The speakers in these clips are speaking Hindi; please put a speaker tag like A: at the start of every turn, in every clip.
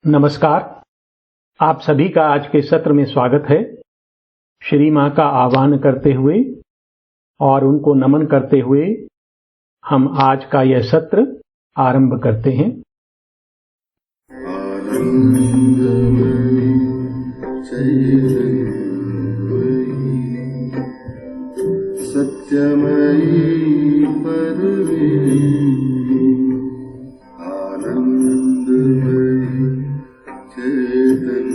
A: नमस्कार। आप सभी का आज के सत्र में स्वागत है। श्री मां का आह्वान करते हुए और उनको नमन करते हुए हम आज का यह सत्र आरंभ करते हैं।
B: सत्यमयी परमेश्वरी आनंदमयी चैतन्यमयी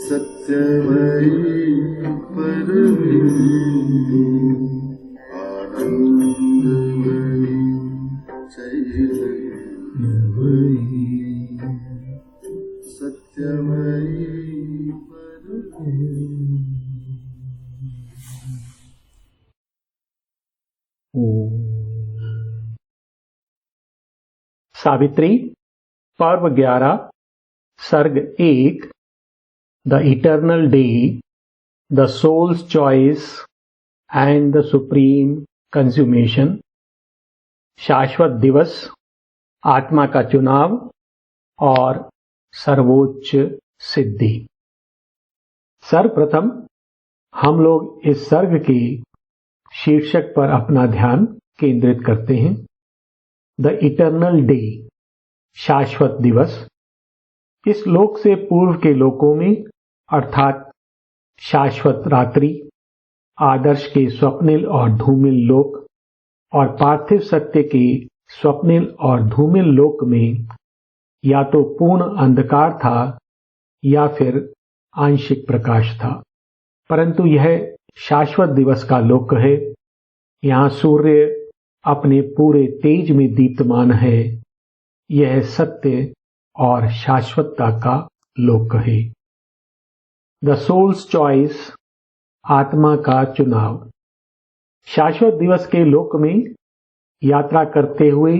B: सत्यमयी परमेश्वरी आनंदमयी चैतन्यमयी सत्यमयी
A: सावित्री पर्व 11 सर्ग 1 the eternal day the souls choice and the supreme consummation. शाश्वत दिवस, आत्मा का चुनाव और सर्वोच्च सिद्धि। सर्वप्रथम हम लोग इस सर्ग के शीर्षक पर अपना ध्यान केंद्रित करते हैं। द इटर्नल डे, शाश्वत दिवस। इस लोक से पूर्व के लोकों में अर्थात शाश्वत रात्रि, आदर्श के स्वप्निल और धूमिल लोक और पार्थिव सत्य के स्वप्निल और धूमिल लोक में या तो पूर्ण अंधकार था या फिर आंशिक प्रकाश था, परंतु यह शाश्वत दिवस का लोक है। यहाँ सूर्य अपने पूरे तेज में दीप्तमान है। यह सत्य और शाश्वतता का लोक है। द सोल्स चॉइस, आत्मा का चुनाव। शाश्वत दिवस के लोक में यात्रा करते हुए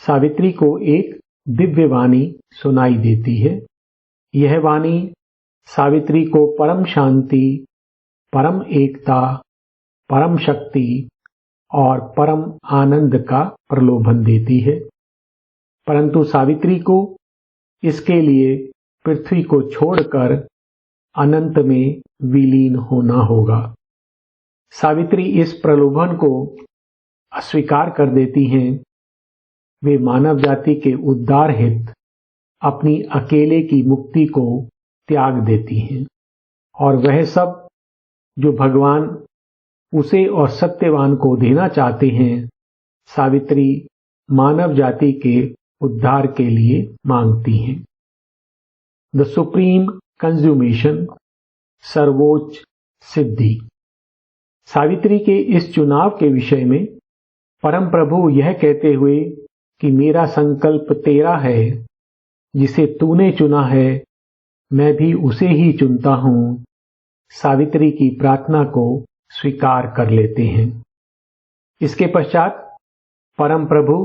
A: सावित्री को एक दिव्य वाणी सुनाई देती है। यह वाणी सावित्री को परम शांति, परम एकता, परम शक्ति और परम आनंद का प्रलोभन देती है, परंतु सावित्री को इसके लिए पृथ्वी को छोड़कर अनंत में विलीन होना होगा। सावित्री इस प्रलोभन को अस्वीकार कर देती हैं। वे मानव जाति के उद्धार हित अपनी अकेले की मुक्ति को त्याग देती हैं और वह सब जो भगवान उसे और सत्यवान को देना चाहते हैं, सावित्री मानव जाति के उद्धार के लिए मांगती हैं। द सुप्रीम कंज्यूमेशन, सर्वोच्च सिद्धि। सावित्री के इस चुनाव के विषय में परम प्रभु यह कहते हुए कि मेरा संकल्प तेरा है, जिसे तूने चुना है मैं भी उसे ही चुनता हूं, सावित्री की प्रार्थना को स्वीकार कर लेते हैं। इसके पश्चात परम प्रभु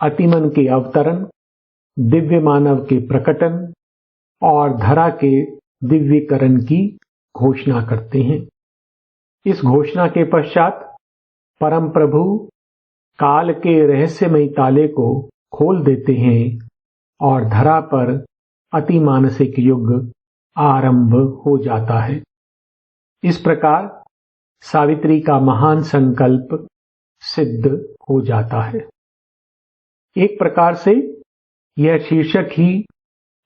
A: अतिमन के अवतरण, दिव्य मानव के प्रकटन और धरा के दिव्यकरण की घोषणा करते हैं। इस घोषणा के पश्चात परम प्रभु काल के रहस्यमयी ताले को खोल देते हैं और धरा पर अतिमानसिक युग आरंभ हो जाता है। इस प्रकार सावित्री का महान संकल्प सिद्ध हो जाता है। एक प्रकार से यह शीर्षक ही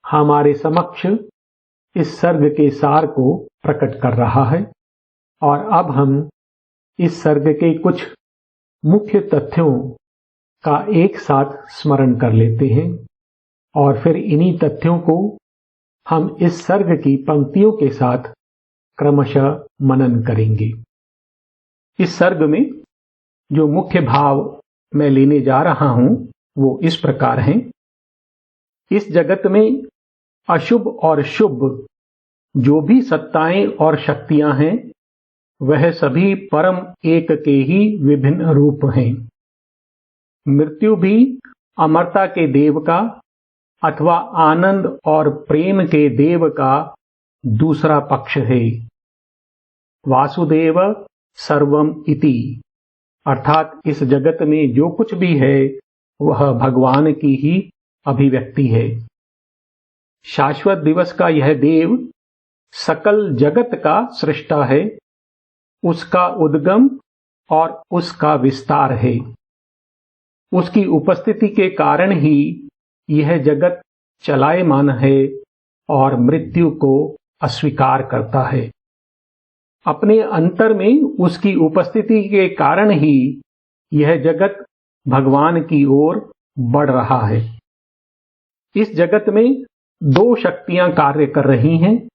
A: हमारे समक्ष इस सर्ग के सार को प्रकट कर रहा है और अब हम इस सर्ग के कुछ मुख्य तथ्यों का एक साथ स्मरण कर लेते हैं और फिर इन्हीं तथ्यों को हम इस सर्ग की पंक्तियों के साथ क्रमशः मनन करेंगे। इस सर्ग में जो मुख्य भाव मैं लेने जा रहा हूं वो इस प्रकार हैं। इस जगत में अशुभ और शुभ जो भी सत्ताएं और शक्तियां हैं, वह सभी परम एक के ही विभिन्न रूप हैं। मृत्यु भी अमरता के देव का अथवा आनंद और प्रेम के देव का दूसरा पक्ष है। वासुदेव सर्वम इति, अर्थात इस जगत में जो कुछ भी है वह भगवान की ही अभिव्यक्ति है। शाश्वत दिवस का यह देव सकल जगत का सृष्टा है, उसका उद्गम और उसका विस्तार है। उसकी उपस्थिति के कारण ही यह जगत चलायमान है और मृत्यु को अस्वीकार करता है। अपने अंतर में उसकी उपस्थिति के कारण ही यह जगत भगवान की ओर बढ़ रहा है। इस जगत में दो शक्तियां कार्य कर रही हैं,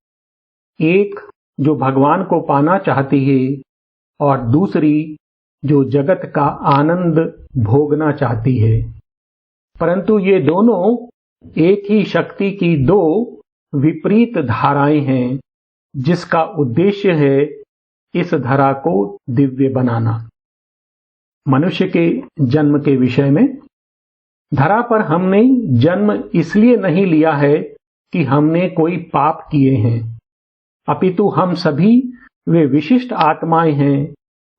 A: एक जो भगवान को पाना चाहती है और दूसरी जो जगत का आनंद भोगना चाहती है। परंतु ये दोनों एक ही शक्ति की दो विपरीत धाराएं हैं, जिसका उद्देश्य है इस धरा को दिव्य बनाना। मनुष्य के जन्म के विषय में, धरा पर हमने जन्म इसलिए नहीं लिया है कि हमने कोई पाप किए हैं, अपितु हम सभी वे विशिष्ट आत्माएं हैं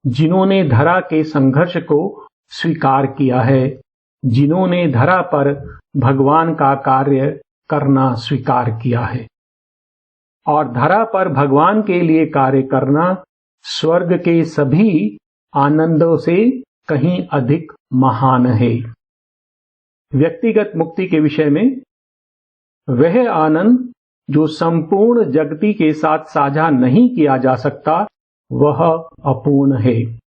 A: जिन्होंने धरा के संघर्ष को स्वीकार किया है, जिन्होंने धरा पर भगवान का कार्य करना स्वीकार किया है। और धरा पर भगवान के लिए कार्य करना स्वर्ग के सभी आनंदों से कहीं अधिक महान है। व्यक्तिगत मुक्ति के विषय में, वह आनंद जो संपूर्ण जगती के साथ साझा नहीं किया जा सकता, वह अपूर्ण है।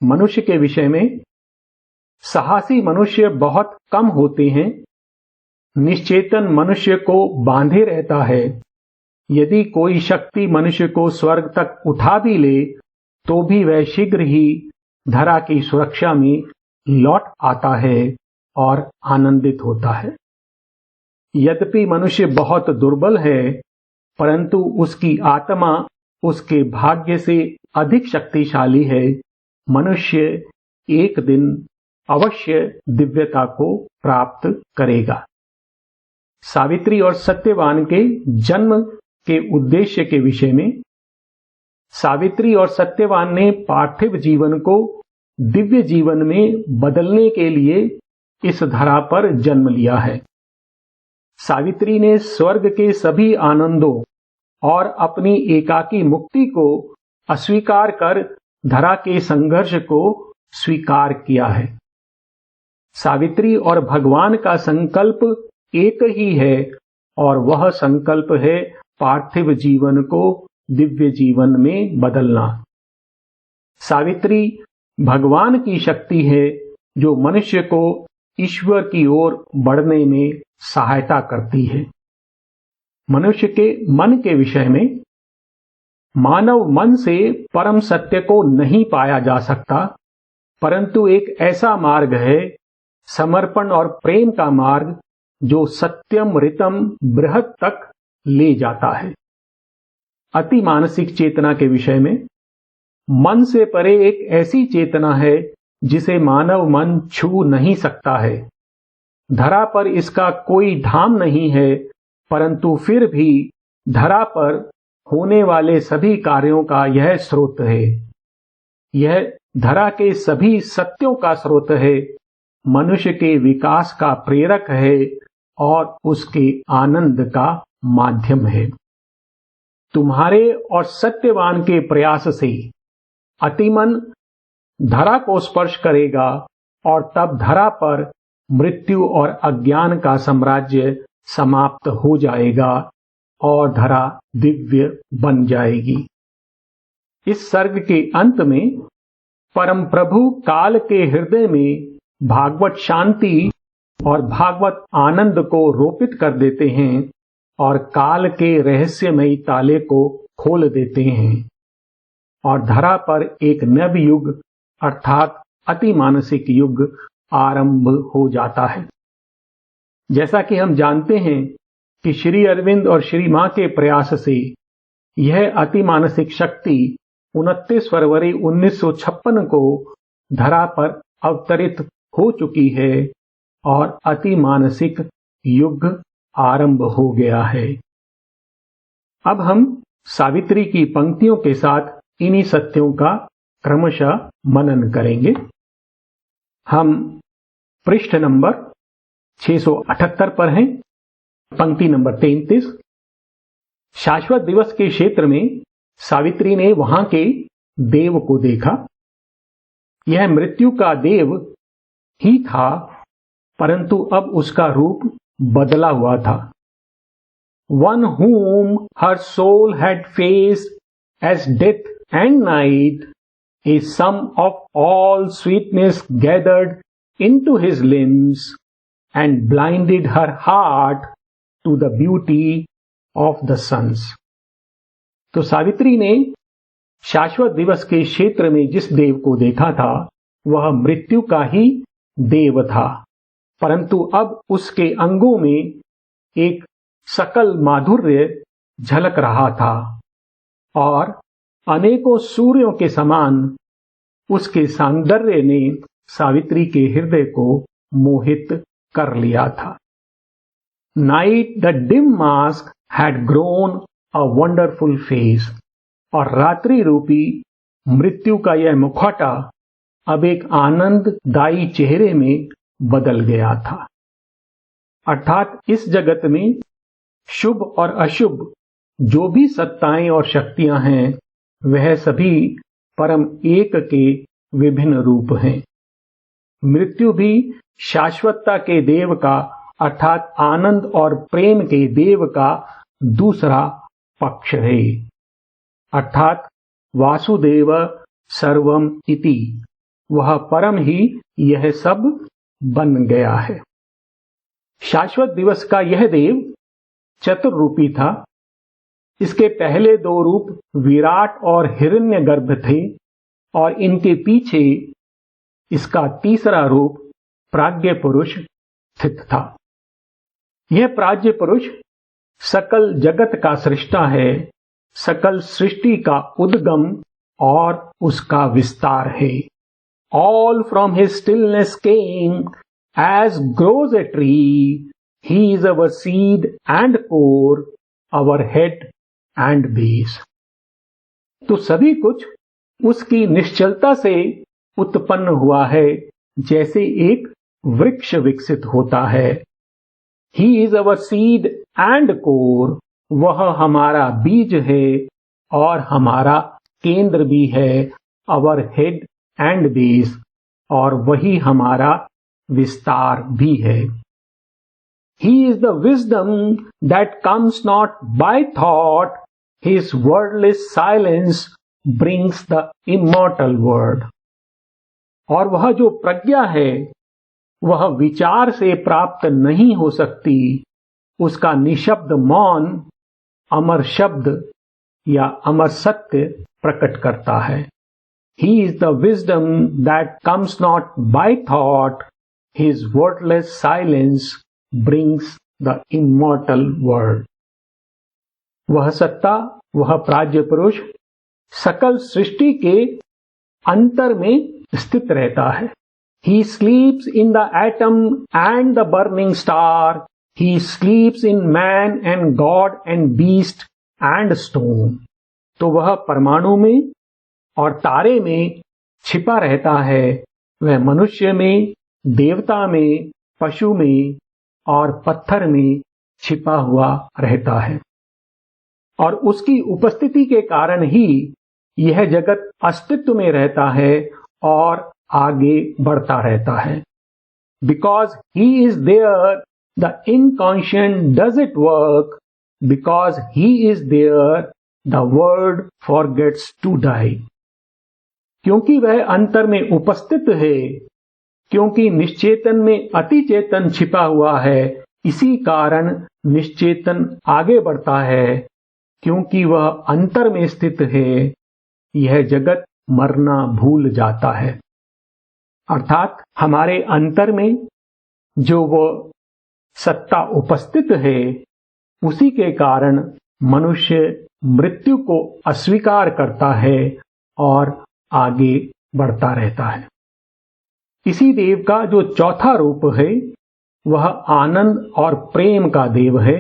A: मनुष्य के विषय में, साहसी मनुष्य बहुत कम होते हैं। निश्चेतन मनुष्य को बांधे रहता है। यदि कोई शक्ति मनुष्य को स्वर्ग तक उठा भी ले, तो भी वह शीघ्र ही धरा की सुरक्षा में लौट आता है और आनंदित होता है। यद्यपि मनुष्य बहुत दुर्बल है, परंतु उसकी आत्मा उसके भाग्य से अधिक शक्तिशाली है। मनुष्य एक दिन अवश्य दिव्यता को प्राप्त करेगा। सावित्री और सत्यवान के जन्म के उद्देश्य के विषय में, सावित्री और सत्यवान ने पार्थिव जीवन को दिव्य जीवन में बदलने के लिए इस धरा पर जन्म लिया है। सावित्री ने स्वर्ग के सभी आनंदों और अपनी एकाकी मुक्ति को अस्वीकार कर धरा के संघर्ष को स्वीकार किया है। सावित्री और भगवान का संकल्प एक ही है और वह संकल्प है पार्थिव जीवन को दिव्य जीवन में बदलना। सावित्री भगवान की शक्ति है जो मनुष्य को ईश्वर की ओर बढ़ने में सहायता करती है। मनुष्य के मन के विषय में, मानव मन से परम सत्य को नहीं पाया जा सकता, परंतु एक ऐसा मार्ग है, समर्पण और प्रेम का मार्ग, जो सत्यम ऋतम बृहत तक ले जाता है। अति मानसिक चेतना के विषय में, मन से परे एक ऐसी चेतना है जिसे मानव मन छू नहीं सकता है। धरा पर इसका कोई धाम नहीं है, परंतु फिर भी धरा पर होने वाले सभी कार्यों का यह स्रोत है। यह धरा के सभी सत्यों का स्रोत है, मनुष्य के विकास का प्रेरक है और उसके आनंद का माध्यम है। तुम्हारे और सत्यवान के प्रयास से अतिमन धरा को स्पर्श करेगा और तब धरा पर मृत्यु और अज्ञान का साम्राज्य समाप्त हो जाएगा और धरा दिव्य बन जाएगी। इस सर्ग के अंत में परम प्रभु काल के हृदय में भागवत शांति और भागवत आनंद को रोपित कर देते हैं और काल के रहस्यमयी ताले को खोल देते हैं और धरा पर एक नव युग अर्थात अति मानसिक युग आरंभ हो जाता है। जैसा कि हम जानते हैं कि श्री अरविंद और श्री मां के प्रयास से यह अति मानसिक शक्ति 29 फरवरी 1956 को धरा पर अवतरित हो चुकी है और अति मानसिक युग आरंभ हो गया है। अब हम सावित्री की पंक्तियों के साथ इन्हीं सत्यों का क्रमशः मनन करेंगे। हम पृष्ठ नंबर 678 पर हैं, पंक्ति नंबर 33। शाश्वत दिवस के क्षेत्र में सावित्री ने वहां के देव को देखा। यह मृत्यु का देव ही था, परंतु अब उसका रूप बदला हुआ था। One whom her soul had faced as death and night, a sum of all sweetness gathered into his limbs and blinded her heart to the beauty of the suns. तो सावित्री ने शाश्वत दिवस के क्षेत्र में जिस देव को देखा था वह मृत्यु का ही देव था, परंतु अब उसके अंगों में एक सकल माधुर्य झलक रहा था और अनेकों सूर्यों के समान उसके सौंदर्य ने सावित्री के हृदय को मोहित कर लिया था। Night the dim mask had grown a wonderful face, और रात्रि रूपी मृत्यु का यह मुखौटा अब एक आनंददायी चेहरे में बदल गया था। अर्थात इस जगत में शुभ और अशुभ जो भी सत्ताएं और शक्तियां हैं वह सभी परम एक के विभिन्न रूप हैं। मृत्यु भी शाश्वतता के देव का अर्थात आनंद और प्रेम के देव का दूसरा पक्ष है, अर्थात वासुदेव सर्वम इति, वह परम ही यह सब बन गया है। शाश्वत दिवस का यह देव चतुर्रूपी था। इसके पहले दो रूप विराट और हिरण्यगर्भ थे और इनके पीछे इसका तीसरा रूप प्राज्ञ पुरुष स्थित था। यह प्राज्ञ पुरुष सकल जगत का सृष्टा है, सकल सृष्टि का उद्गम और उसका विस्तार है। All from his stillness came as grows a tree. He is our seed and core, our head and base. तो सभी कुछ उसकी निश्चलता से उत्पन्न हुआ है, जैसे एक वृक्ष विकसित होता है। He is our seed and core. वह हमारा बीज है और हमारा केंद्र भी है। Our head and base, और वही हमारा विस्तार भी है। He is the wisdom that comes not by thought. His wordless silence brings the immortal word. और वह जो प्रज्ञा है वह विचार से प्राप्त नहीं हो सकती। उसका निशब्द मौन अमर शब्द या अमर सत्य प्रकट करता है। He is the wisdom that comes not by thought. His wordless silence brings the immortal word. वह सत्ता, वह प्राज्ञ पुरुष सकल सृष्टि के अंतर में स्थित रहता है। He sleeps in the atom and the burning star. He sleeps in man and God and beast and stone. तो वह परमाणु में और तारे में छिपा रहता है। वह मनुष्य में, देवता में, पशु में और पत्थर में छिपा हुआ रहता है, और उसकी उपस्थिति के कारण ही यह जगत अस्तित्व में रहता है और आगे बढ़ता रहता है। Because he is there, the inconscient does it work. Because he is there, the word forgets to die. क्योंकि वह अंतर में उपस्थित है, क्योंकि निश्चेतन में अति चेतन छिपा हुआ है, इसी कारण निश्चेतन आगे बढ़ता है। क्योंकि वह अंतर में स्थित है, यह जगत मरना भूल जाता है। अर्थात हमारे अंतर में जो वो सत्ता उपस्थित है, उसी के कारण मनुष्य मृत्यु को अस्वीकार करता है और आगे बढ़ता रहता है। इसी देव का जो चौथा रूप है वह आनंद और प्रेम का देव है।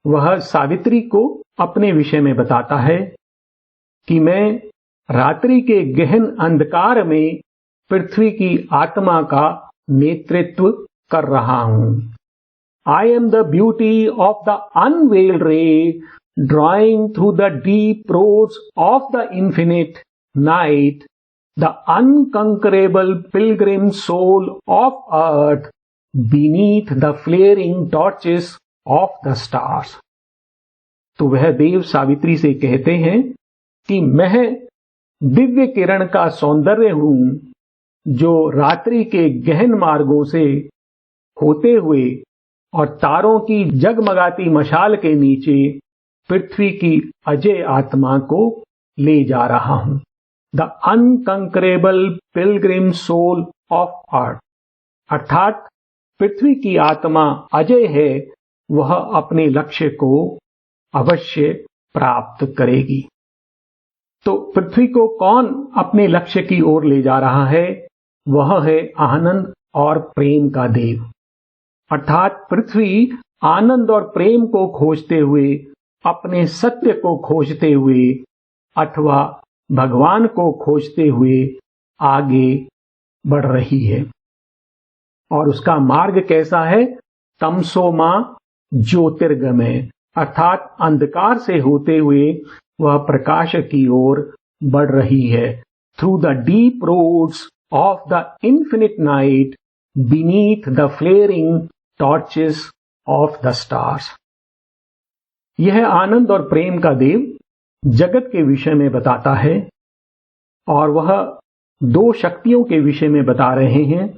A: वह सावित्री को अपने विषय में बताता है कि मैं रात्रि के गहन अंधकार में पृथ्वी की आत्मा का नेतृत्व कर रहा हूं। I am the beauty of the unveiled ray, drawing through the deep roads of the infinite night, the unconquerable pilgrim soul of earth, beneath the flaring torches of the stars। तो वह देव सावित्री से कहते हैं कि मैं दिव्य किरण का सौंदर्य हूं, जो रात्रि के गहन मार्गों से होते हुए और तारों की जगमगाती मशाल के नीचे पृथ्वी की अजय आत्मा को ले जा रहा हूं। The unconquerable pilgrim soul of earth, अर्थात पृथ्वी की आत्मा अजय है, वह अपने लक्ष्य को अवश्य प्राप्त करेगी। तो पृथ्वी को कौन अपने लक्ष्य की ओर ले जा रहा है? वह है आनंद और प्रेम का देव। अर्थात पृथ्वी आनंद और प्रेम को खोजते हुए, अपने सत्य को खोजते हुए अथवा भगवान को खोजते हुए आगे बढ़ रही है। और उसका मार्ग कैसा है? तमसोमा ज्योतिर्गमय, अर्थात अंधकार से होते हुए वह प्रकाश की ओर बढ़ रही है। Through the deep roads of the infinite night, beneath the flaring torches of the stars. यह आनंद और प्रेम का देव जगत के विषय में बताता है और वह दो शक्तियों के विषय में बता रहे हैं।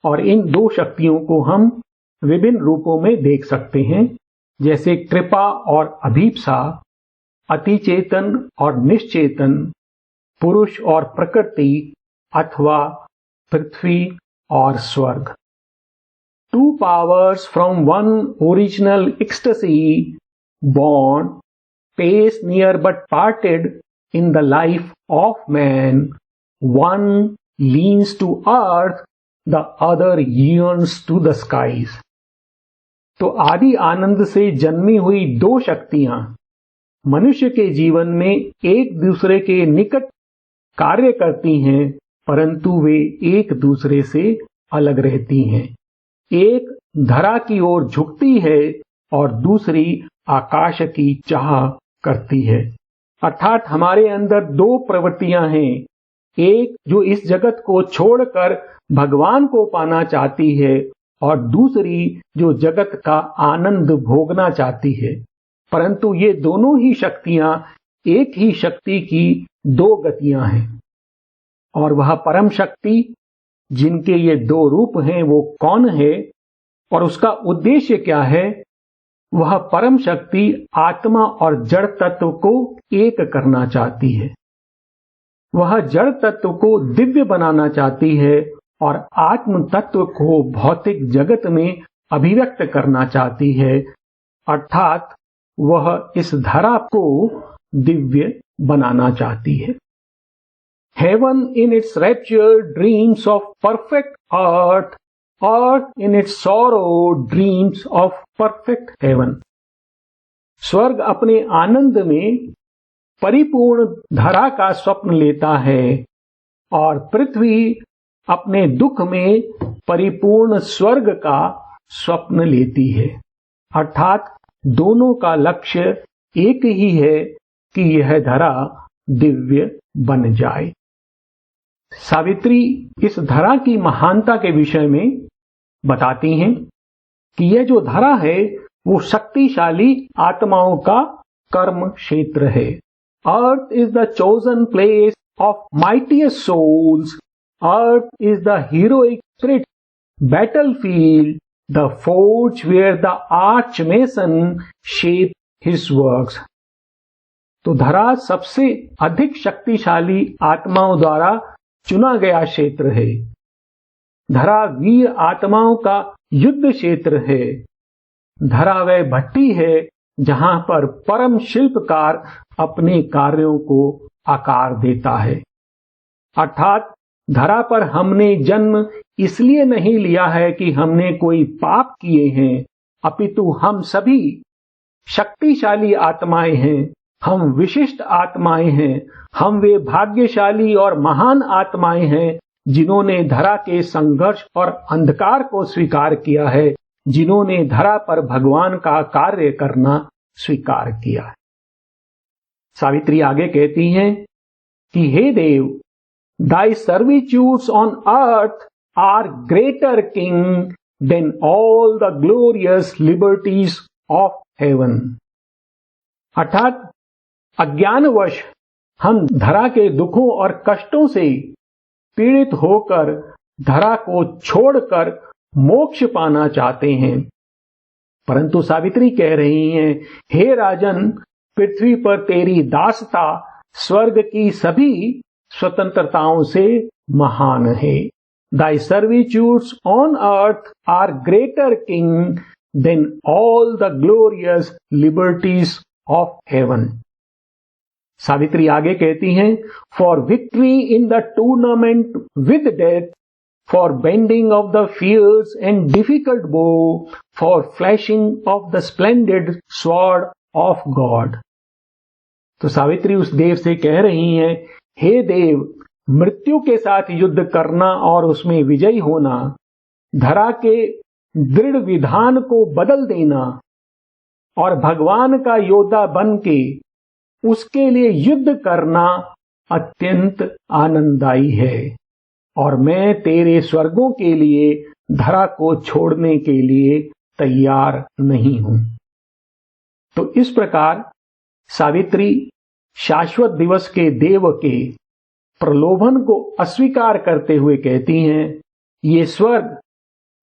A: और इन दो शक्तियों को हम विभिन्न रूपों में देख सकते हैं, जैसे कृपा और अभीप्सा, अतिचेतन और निश्चेतन, पुरुष और प्रकृति अथवा पृथ्वी और स्वर्ग। Two powers from one original ecstasy, born, pace near but parted in the life of man. One leans to earth, the other yearns to the skies। तो आदि आनंद से जन्मी हुई दो शक्तियां मनुष्य के जीवन में एक दूसरे के निकट कार्य करती हैं, परंतु वे एक दूसरे से अलग रहती हैं। एक धरा की ओर झुकती है और दूसरी आकाश की चाह करती है। अर्थात हमारे अंदर दो प्रवृत्तियां हैं, एक जो इस जगत को छोड़कर भगवान को पाना चाहती है और दूसरी जो जगत का आनंद भोगना चाहती है। परंतु ये दोनों ही शक्तियां एक ही शक्ति की दो गतियां हैं। और वह परम शक्ति जिनके ये दो रूप हैं वो कौन है और उसका उद्देश्य क्या है? वह परम शक्ति आत्मा और जड़ तत्व को एक करना चाहती है। वह जड़ तत्व को दिव्य बनाना चाहती है और आत्म तत्व को भौतिक जगत में अभिव्यक्त करना चाहती है। अर्थात वह इस धरा को दिव्य बनाना चाहती है। Heaven in its rapture dreams of perfect earth, earth in its sorrow dreams of perfect heaven। स्वर्ग अपने आनंद में परिपूर्ण धरा का स्वप्न लेता है और पृथ्वी अपने दुख में परिपूर्ण स्वर्ग का स्वप्न लेती है। अर्थात दोनों का लक्ष्य एक ही है कि यह धरा दिव्य बन जाए। सावित्री इस धरा की महानता के विषय में बताती हैं कि यह जो धरा है वो शक्तिशाली आत्माओं का कर्म क्षेत्र है। Earth is the chosen place of mightiest souls, earth is the heroic spirit battlefield, the forge where the archmason shape his works। तो धरा सबसे अधिक शक्तिशाली आत्माओं द्वारा चुना गया क्षेत्र है। धरा वीर आत्माओं का युद्ध क्षेत्र है। धरा वह भट्टी है जहां पर परम शिल्पकार अपने कार्यों को आकार देता है। अर्थात धरा पर हमने जन्म इसलिए नहीं लिया है कि हमने कोई पाप किए हैं, अपितु हम सभी शक्तिशाली आत्माएं हैं, हम विशिष्ट आत्माएं हैं, हम वे भाग्यशाली और महान आत्माएं हैं जिन्होंने धरा के संघर्ष और अंधकार को स्वीकार किया है, जिन्होंने धरा पर भगवान का कार्य करना स्वीकार किया है। सावित्री आगे कहती हैं कि हे देव, thy servitudes on earth are greater king than all the glorious liberties of heaven। अर्थात अज्ञानवश हम धरा के दुखों और कष्टों से पीड़ित होकर धरा को छोड़कर मोक्ष पाना चाहते हैं, परंतु सावित्री कह रही हैं, हे राजन, पृथ्वी पर तेरी दासता स्वर्ग की सभी स्वतंत्रताओं से महान है। Thy servitudes on earth are greater king than all the glorious liberties of heaven। Savitri आगे कहती हैं, for victory in the tournament with death, for bending of the fierce and difficult bow, for flashing of the splendid sword of God। तो सावित्री उस देव से कह रही हैं, हे देव, मृत्यु के साथ युद्ध करना और उसमें विजयी होना, धरा के दृढ़ विधान को बदल देना और भगवान का योद्धा बन के उसके लिए युद्ध करना अत्यंत आनंददायी है, और मैं तेरे स्वर्गों के लिए धरा को छोड़ने के लिए तैयार नहीं हूं। तो इस प्रकार सावित्री शाश्वत दिवस के देव के प्रलोभन को अस्वीकार करते हुए कहती हैं, ये स्वर्ग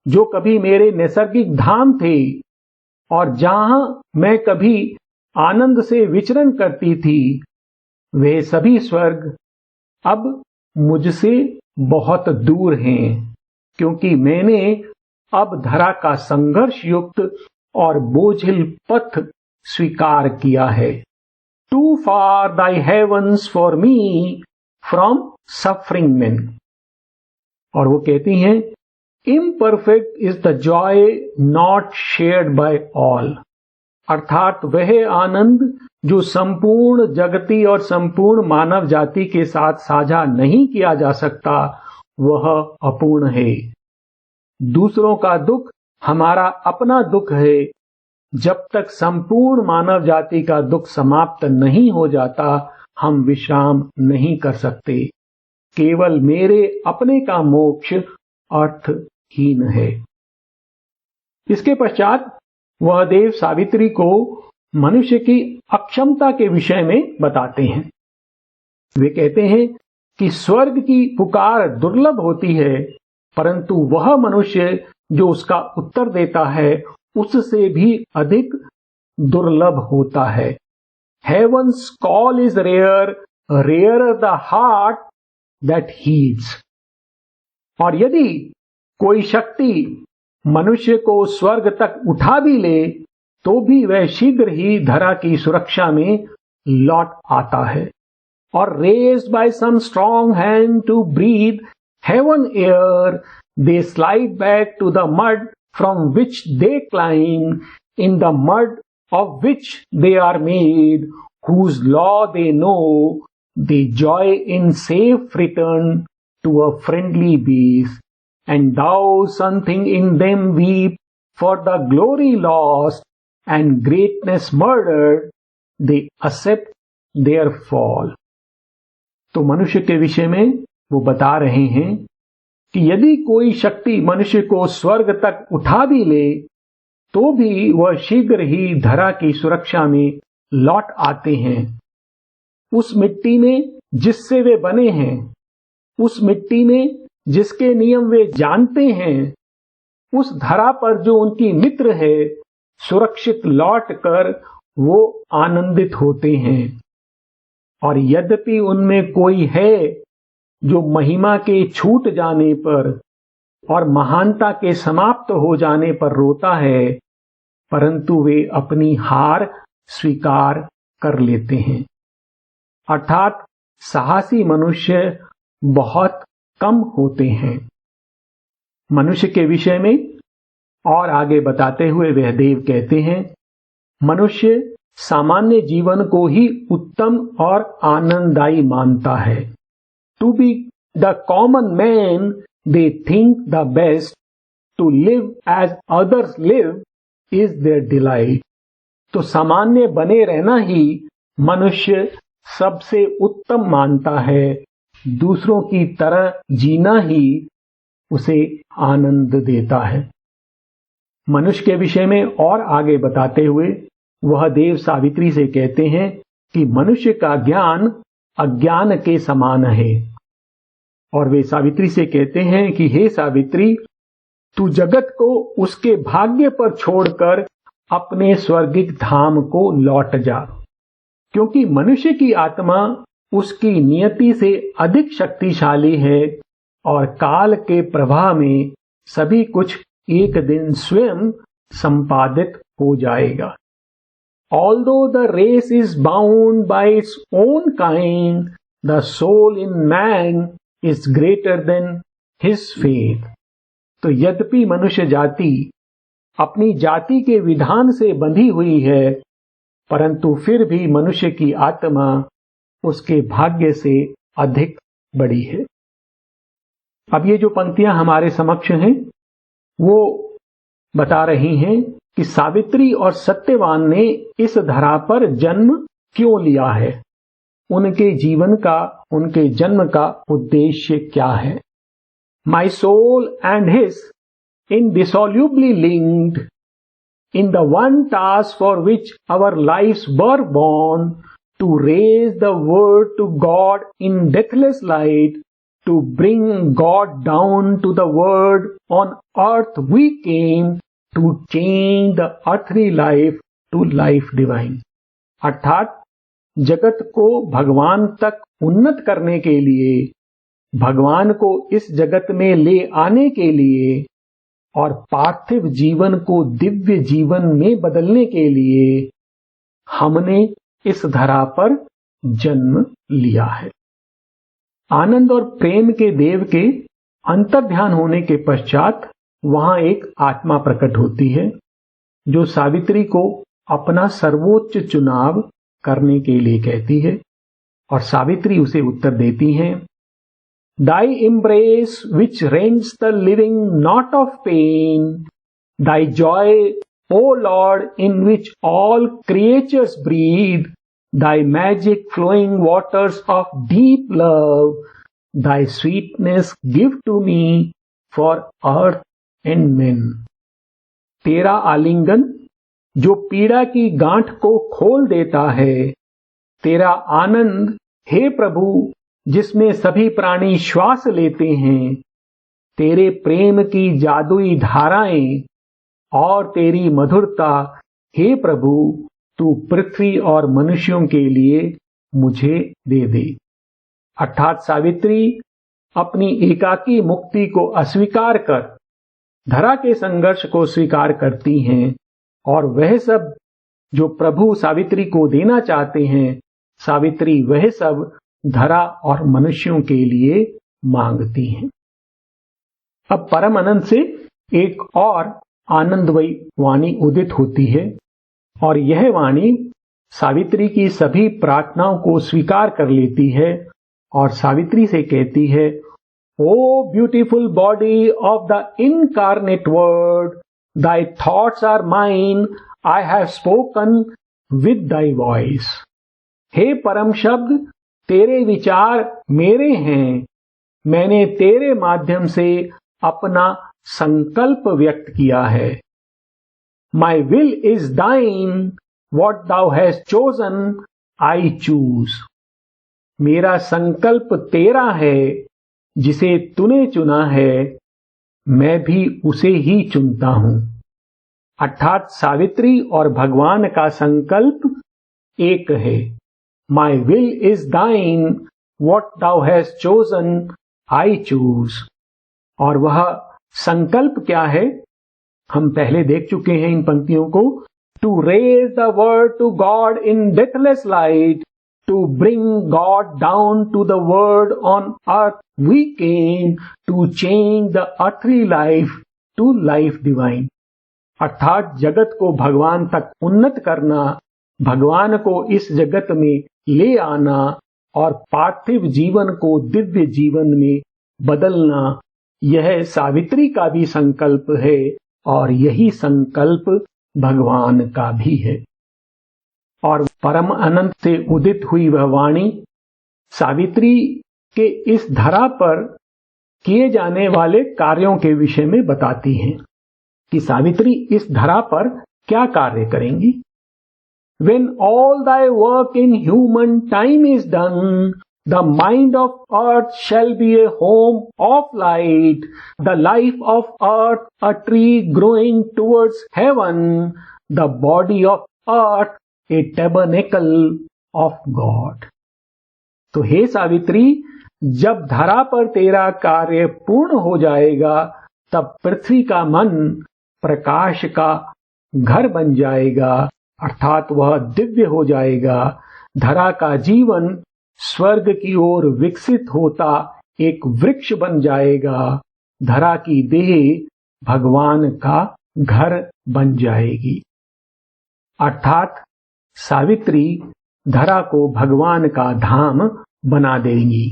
A: जो कभी मेरे नैसर्गिक धाम थे और जहां मैं कभी आनंद से विचरण करती थी, वे सभी स्वर्ग अब मुझसे बहुत दूर हैं, क्योंकि मैंने अब धरा का संघर्ष युक्त और बोझिल पथ स्वीकार किया है। Too far thy heavens for me from suffering men। और वो कहती हैं, imperfect is the joy not shared by all। अर्थात वह आनंद जो संपूर्ण जगती और संपूर्ण मानव जाति के साथ साझा नहीं किया जा सकता, वह अपूर्ण है। दूसरों का दुख हमारा अपना दुख है। जब तक संपूर्ण मानव जाति का दुख समाप्त नहीं हो जाता, हम विश्राम नहीं कर सकते। केवल मेरे अपने का मोक्ष अर्थहीन है। इसके पश्चात वह देव सावित्री को मनुष्य की अक्षमता के विषय में बताते हैं। वे कहते हैं कि स्वर्ग की पुकार दुर्लभ होती है, परंतु वह मनुष्य जो उसका उत्तर देता है उससे भी अधिक दुर्लभ होता है। Heaven's call is rare, rarer the heart that heeds। और यदि कोई शक्ति मनुष्य को स्वर्ग तक उठा भी ले, तो भी वह शीघ्र ही धरा की सुरक्षा में लौट आता है। और raised by some strong hand to breathe heaven air, they slide back to the mud from which they climb, in the mud of which they are made, whose law they know, they joy in safe return to a friendly base, and thou something in them weep for the glory lost and greatness murdered, they accept their fall। तो मनुष्य के विषय में वो बता रहे हैं कि यदि कोई शक्ति मनुष्य को स्वर्ग तक उठा भी ले, तो भी वह शीघ्र ही धरा की सुरक्षा में लौट आते हैं। उस मिट्टी में जिससे वे बने हैं, उस मिट्टी में जिसके नियम वे जानते हैं, उस धरा पर जो उनकी मित्र है, सुरक्षित लौटकर वो आनंदित होते हैं। और यद्यपि उनमें कोई है जो महिमा के छूट जाने पर और महानता के समाप्त हो जाने पर रोता है, परंतु वे अपनी हार स्वीकार कर लेते हैं। अर्थात साहसी मनुष्य बहुत कम होते हैं। मनुष्य के विषय में और आगे बताते हुए वह देव कहते हैं, मनुष्य सामान्य जीवन को ही उत्तम और आनंददायी मानता है। To be The common man, they think the best, to live as others live is their delight. तो सामान्य बने रहना ही मनुष्य सबसे उत्तम मानता है, दूसरों की तरह जीना ही उसे आनंद देता है। मनुष्य के विषय में और आगे बताते हुए वह देव सावित्री से कहते हैं कि मनुष्य का ज्ञान अज्ञान के समान है। और वे सावित्री से कहते हैं कि हे सावित्री, तू जगत को उसके भाग्य पर छोड़कर अपने स्वर्गिक धाम को लौट जा, क्योंकि मनुष्य की आत्मा उसकी नियति से अधिक शक्तिशाली है और काल के प्रवाह में सभी कुछ एक दिन स्वयं संपादित हो जाएगा। Although the race is bound by its own kind, the soul in man is greater than his faith. तो यद्यपि मनुष्य जाति अपनी जाति के विधान से बंधी हुई है, परंतु फिर भी मनुष्य की आत्मा उसके भाग्य से अधिक बड़ी है। अब ये जो पंक्तियां हमारे समक्ष हैं वो बता रही हैं कि सावित्री और सत्यवान ने इस धरा पर जन्म क्यों लिया है, उनके जीवन का, उनके जन्म का उद्देश्य क्या है। My soul and his indissolubly linked in the one task for which our lives were born, to raise the word to God in deathless light, to bring God down to the word on earth we came, to change the earthly life to life divine। अर्थात जगत को भगवान तक उन्नत करने के लिए, भगवान को इस जगत में ले आने के लिए और पार्थिव जीवन को दिव्य जीवन में बदलने के लिए हमने इस धरा पर जन्म लिया है। आनंद और प्रेम के देव के अंतर्ध्यान होने के पश्चात वहां एक आत्मा प्रकट होती है जो सावित्री को अपना सर्वोच्च चुनाव करने के लिए कहती है और सावित्री उसे उत्तर देती हैं, Thy embrace which rends the living not of pain, thy joy, O Lord, in which all creatures breathe, thy magic flowing waters of deep love, thy sweetness give to me for earth and men। तेरा आलिंगन जो पीड़ा की गांठ को खोल देता है, तेरा आनंद हे प्रभु जिसमें सभी प्राणी श्वास लेते हैं, तेरे प्रेम की जादुई धाराएं और तेरी मधुरता हे प्रभु तू पृथ्वी और मनुष्यों के लिए मुझे दे दे। अर्थात सावित्री अपनी एकाकी मुक्ति को अस्वीकार कर धरा के संघर्ष को स्वीकार करती हैं और वह सब जो प्रभु सावित्री को देना चाहते हैं, सावित्री वह सब धरा और मनुष्यों के लिए मांगती हैं। अब परम अनंत से एक और आनंदमयी वाणी उदित होती है और यह वाणी सावित्री की सभी प्रार्थनाओं को स्वीकार कर लेती है और सावित्री से कहती है, O beautiful body of the incarnate word, thy thoughts are mine, I have spoken with thy voice. हे परम शब्द, तेरे विचार मेरे हैं, मैंने तेरे माध्यम से अपना संकल्प व्यक्त किया है। My will is thine, what thou has chosen I choose. मेरा संकल्प तेरा है, जिसे तूने चुना है, मैं भी उसे ही चुनता हूं। अर्थात सावित्री और भगवान का संकल्प एक है। My will is thine, what thou has chosen I choose. और वह संकल्प क्या है, हम पहले देख चुके हैं इन पंक्तियों को। To raise the world to God in deathless light, to bring God down to the world on earth we came, to change the earthly life to life divine. अर्थात जगत को भगवान तक उन्नत करना, भगवान को इस जगत में ले आना और पार्थिव जीवन को दिव्य जीवन में बदलना, यह सावित्री का भी संकल्प है और यही संकल्प भगवान का भी है। और परम अनंत से उदित हुई वह वाणी सावित्री के इस धरा पर किए जाने वाले कार्यों के विषय में बताती हैं कि सावित्री इस धरा पर क्या कार्य करेंगी। When all thy work in human time is done, the mind of earth shall be a home of light, the life of earth a tree growing towards heaven, the body of earth a tabernacle of God. तो हे सावित्री, जब धरा पर तेरा कार्य पूर्ण हो जाएगा, तब पृथ्वी का मन प्रकाश का घर बन जाएगा, अर्थात वह दिव्य हो जाएगा। धरा का जीवन स्वर्ग की ओर विकसित होता एक वृक्ष बन जाएगा। धरा की देह भगवान का घर बन जाएगी, अर्थात सावित्री धरा को भगवान का धाम बना देंगी।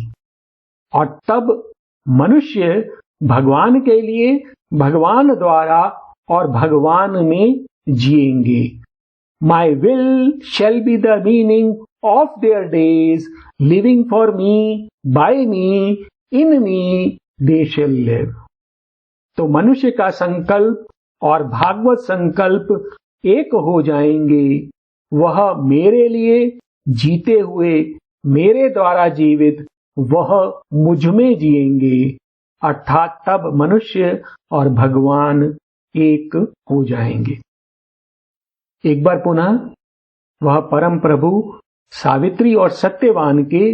A: और तब मनुष्य भगवान के लिए, भगवान द्वारा और भगवान में जिएंगे। My will shall be the meaning of their days, living for me, by me, in me, they shall live. तो मनुष्य का संकल्प और भागवत संकल्प एक हो जाएंगे। वह मेरे लिए जीते हुए, मेरे द्वारा जीवित, वह मुझ में जिएंगे, अर्थात तब मनुष्य और भगवान एक हो जाएंगे। एक बार पुनः वह परम प्रभु सावित्री और सत्यवान के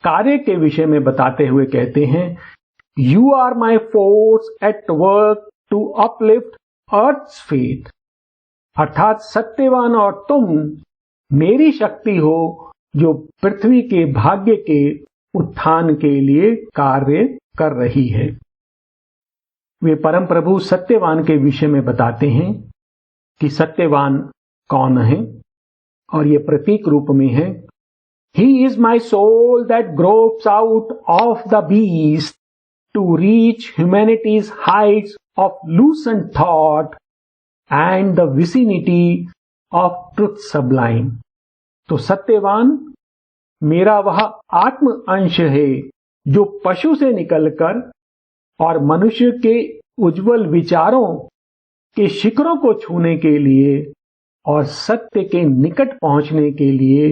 A: कार्य के विषय में बताते हुए कहते हैं, you are my force at work to uplift earth's faith, अर्थात सत्यवान और तुम मेरी शक्ति हो जो पृथ्वी के भाग्य के उत्थान के लिए कार्य कर रही है। वे परम प्रभु सत्यवान के विषय में बताते हैं कि सत्यवान कौन है, और ये प्रतीक रूप में है। He is my soul that gropes out of the beast to reach humanity's heights of lucent thought and the vicinity of truth sublime. तो सत्यवान मेरा वह आत्म अंश है जो पशु से निकलकर और मनुष्य के उज्जवल विचारों के शिखरों को छूने के लिए और सत्य के निकट पहुंचने के लिए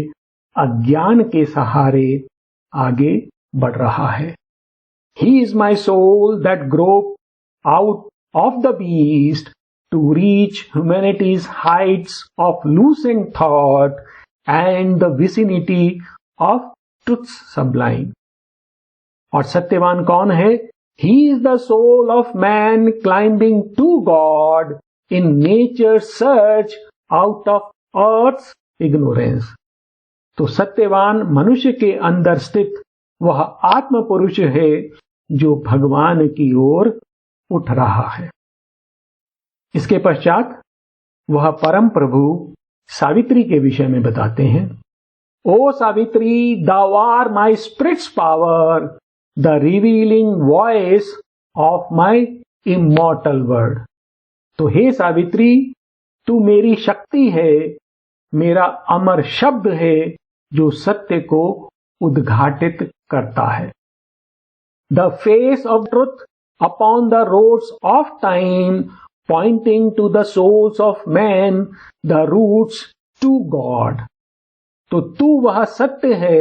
A: अज्ञान के सहारे आगे बढ़ रहा है। He is my soul that groped out of the beast to reach humanity's heights of lucent thought and the vicinity of truth sublime. और सत्यवान कौन है? He is the soul of man climbing to God in nature's search out of earth's ignorance. तो सत्यवान मनुष्य के अंदर स्थित वह आत्म पुरुष है जो भगवान की ओर उठ रहा है। इसके पश्चात वह परम प्रभु सावित्री के विषय में बताते हैं, ओ Savitri, thou art my spirit's power, the revealing voice of my immortal word. तो हे सावित्री, तू मेरी शक्ति है, मेरा अमर शब्द है जो सत्य को उद्घाटित करता है। The face of truth upon the roads of time, pointing to the souls of men, the roots to God. तो तू वह सत्य है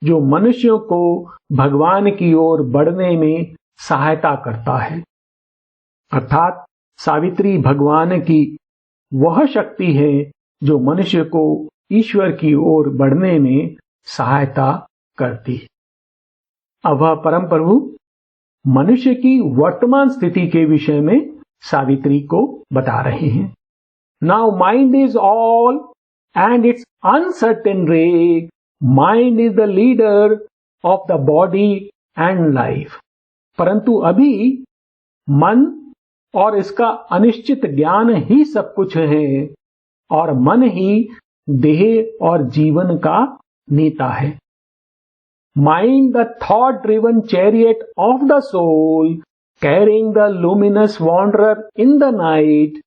A: जो मनुष्यों को भगवान की ओर बढ़ने में सहायता करता है, अर्थात सावित्री भगवान की वह शक्ति है जो मनुष्य को ईश्वर की ओर बढ़ने में सहायता करती है। अब वह परम प्रभु मनुष्य की वर्तमान स्थिति के विषय में सावित्री को बता रहे हैं। Now mind is all and its uncertain ray, mind is the leader of the body and life. परंतु अभी मन और इसका अनिश्चित ज्ञान ही सब कुछ है, और मन ही देह और जीवन का नेता है। Mind the thought-driven chariot of the soul, carrying the luminous wanderer in the night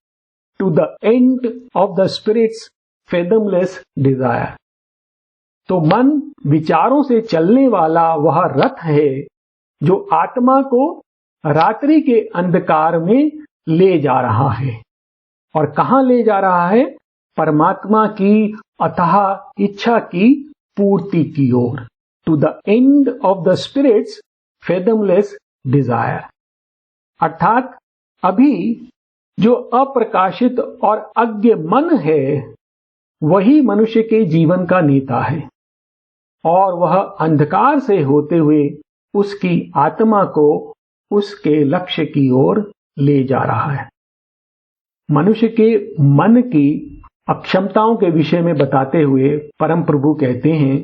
A: to the end of the spirit's fathomless desire. तो मन विचारों से चलने वाला वह रथ है जो आत्मा को रात्रि के अंधकार में ले जा रहा है। और कहां ले जा रहा है? परमात्मा की अथाह इच्छा की पूर्ति की ओर, to the end of the spirit's faithless desire. अर्थात अभी जो अप्रकाशित और अज्ञ मन है वही मनुष्य के जीवन का नेता है और वह अंधकार से होते हुए उसकी आत्मा को उसके लक्ष्य की ओर ले जा रहा है। मनुष्य के मन की अक्षमताओं के विषय में बताते हुए परम प्रभु कहते हैं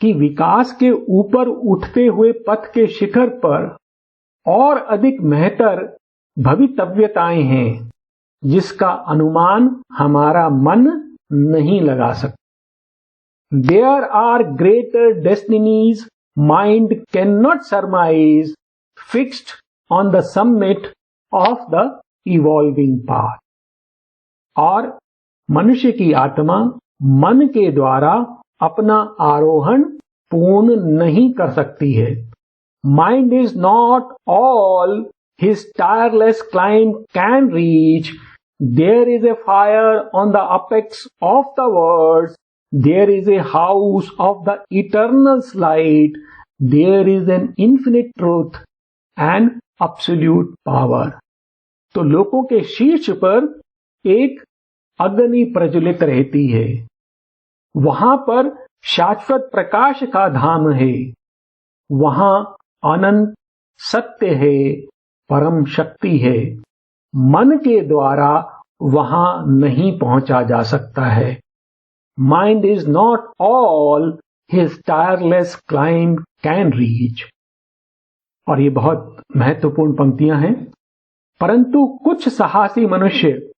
A: कि विकास के ऊपर उठते हुए पथ के शिखर पर और अधिक महत्तर भवितव्यताएं हैं जिसका अनुमान हमारा मन नहीं लगा सकता। There are greater destinies mind cannot surmise, fixed on the summit of the evolving path. और मनुष्य की आत्मा मन के द्वारा अपना आरोहण पूर्ण नहीं कर सकती है। Mind is not all his tireless climb can reach. There is a fire on the apex of the words. There is a house of the eternal light. There is an infinite truth and absolute power. तो लोकों के शीर्ष पर एक अग्नि प्रज्वलित रहती है। वहां पर शाश्वत प्रकाश का धाम है। वहां अनंत सत्य है, परम शक्ति है। मन के द्वारा वहां नहीं पहुंचा जा सकता है। Mind is not all his tireless climb can reach. और ये बहुत महत्वपूर्ण पंक्तियां हैं। परंतु कुछ साहसी मनुष्य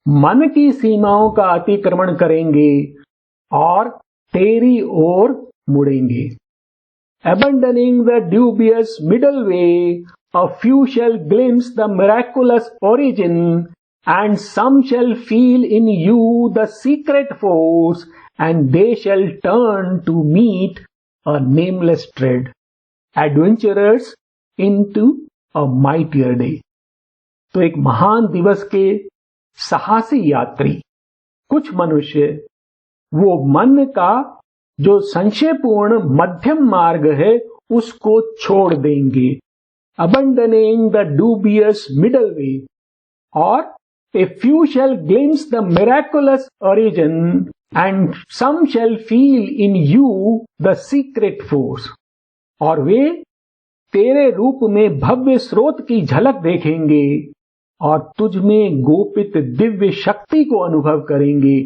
A: मन की सीमाओं का अतिक्रमण करेंगे और तेरी ओर मुड़ेंगे। Abandoning the dubious middle way, a few shall glimpse the miraculous origin, and some shall feel in you the secret force, and they shall turn to meet a nameless tread, adventurers into a mightier day. तो एक महान दिवस के साहसी यात्री कुछ मनुष्य वो मन का जो संशयपूर्ण मध्यम मार्ग है उसको छोड़ देंगे। Abandoning the dubious middle way, or a few shall glimpse the miraculous origin, and some shall feel in you the secret force. और वे तेरे रूप में भव्य स्रोत की झलक देखेंगे और तुझ में गोपित दिव्य शक्ति को अनुभव करेंगे।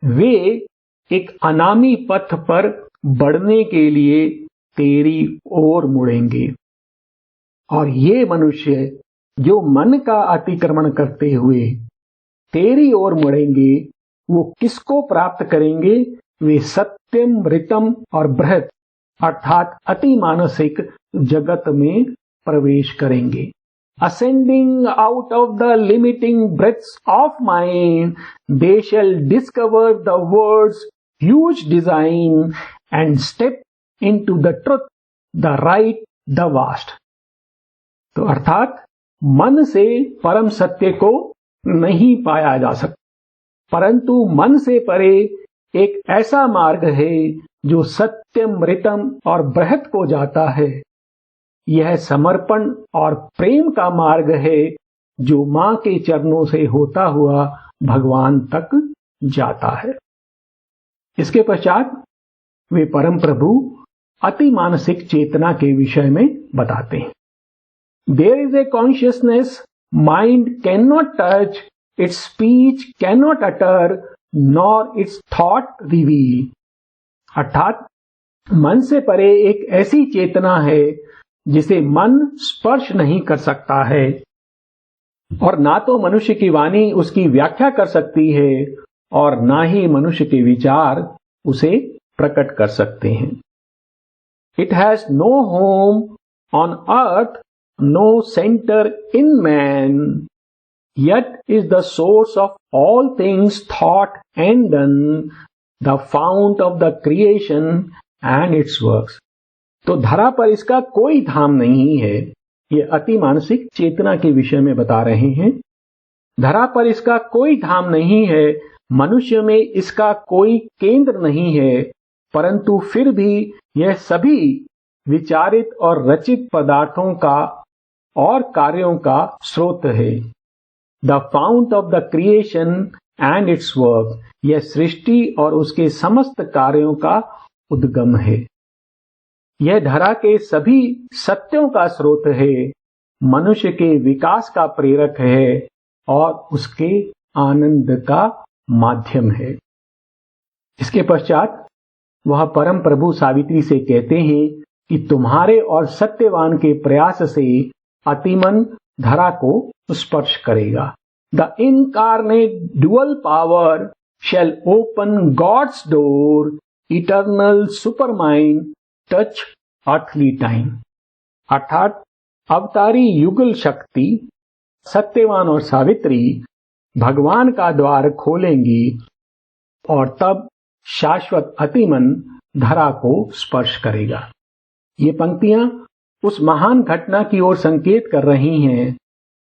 A: वे एक अनामी पथ पर बढ़ने के लिए तेरी ओर मुड़ेंगे। और ये मनुष्य जो मन का अतिक्रमण करते हुए तेरी ओर मुड़ेंगे वो किसको प्राप्त करेंगे? वे सत्यम, ऋतम और बृहत अर्थात अति मानसिक जगत में प्रवेश करेंगे। Ascending out of the limiting breadths of mind, they shall discover the world's huge design and step into the truth, the right, the vast. तो अर्थात मन से परम सत्य को नहीं पाया जा सकता, परंतु मन से परे एक ऐसा मार्ग है जो सत्यम, ऋतम और बृहत को जाता है। यह समर्पण और प्रेम का मार्ग है जो मां के चरणों से होता हुआ भगवान तक जाता है। इसके पश्चात वे परम प्रभु अति मानसिक चेतना के विषय में बताते हैं। There is a consciousness mind cannot touch, its speech cannot utter, nor its thought reveal. अर्थात मन से परे एक ऐसी चेतना है जिसे मन स्पर्श नहीं कर सकता है और ना तो मनुष्य की वाणी उसकी व्याख्या कर सकती है और ना ही मनुष्य के विचार उसे प्रकट कर सकते हैं। It has no home on earth, no center in man, yet is the source of all things thought and done, the fount of the creation and its works. तो धरा पर इसका कोई धाम नहीं है। ये अति मानसिक चेतना के विषय में बता रहे हैं। धरा पर इसका कोई धाम नहीं है, मनुष्य में इसका कोई केंद्र नहीं है, परंतु फिर भी यह सभी विचारित और रचित पदार्थों का और कार्यों का स्रोत है। The fount of the creation and it's work, यह सृष्टि और उसके समस्त कार्यों का उद्गम है। यह धरा के सभी सत्यों का स्रोत है, मनुष्य के विकास का प्रेरक है और उसके आनंद का माध्यम है। इसके पश्चात वह परम प्रभु सावित्री से कहते हैं कि तुम्हारे और सत्यवान के प्रयास से अतिमन धरा को स्पर्श करेगा। The incarnate dual power shall open God's door, eternal supermind touch earthly time. अर्थात अवतारी युगल शक्ति सत्यवान और सावित्री भगवान का द्वार खोलेंगी और तब शाश्वत अतिमन धरा को स्पर्श करेगा। ये पंक्तियां उस महान घटना की ओर संकेत कर रही हैं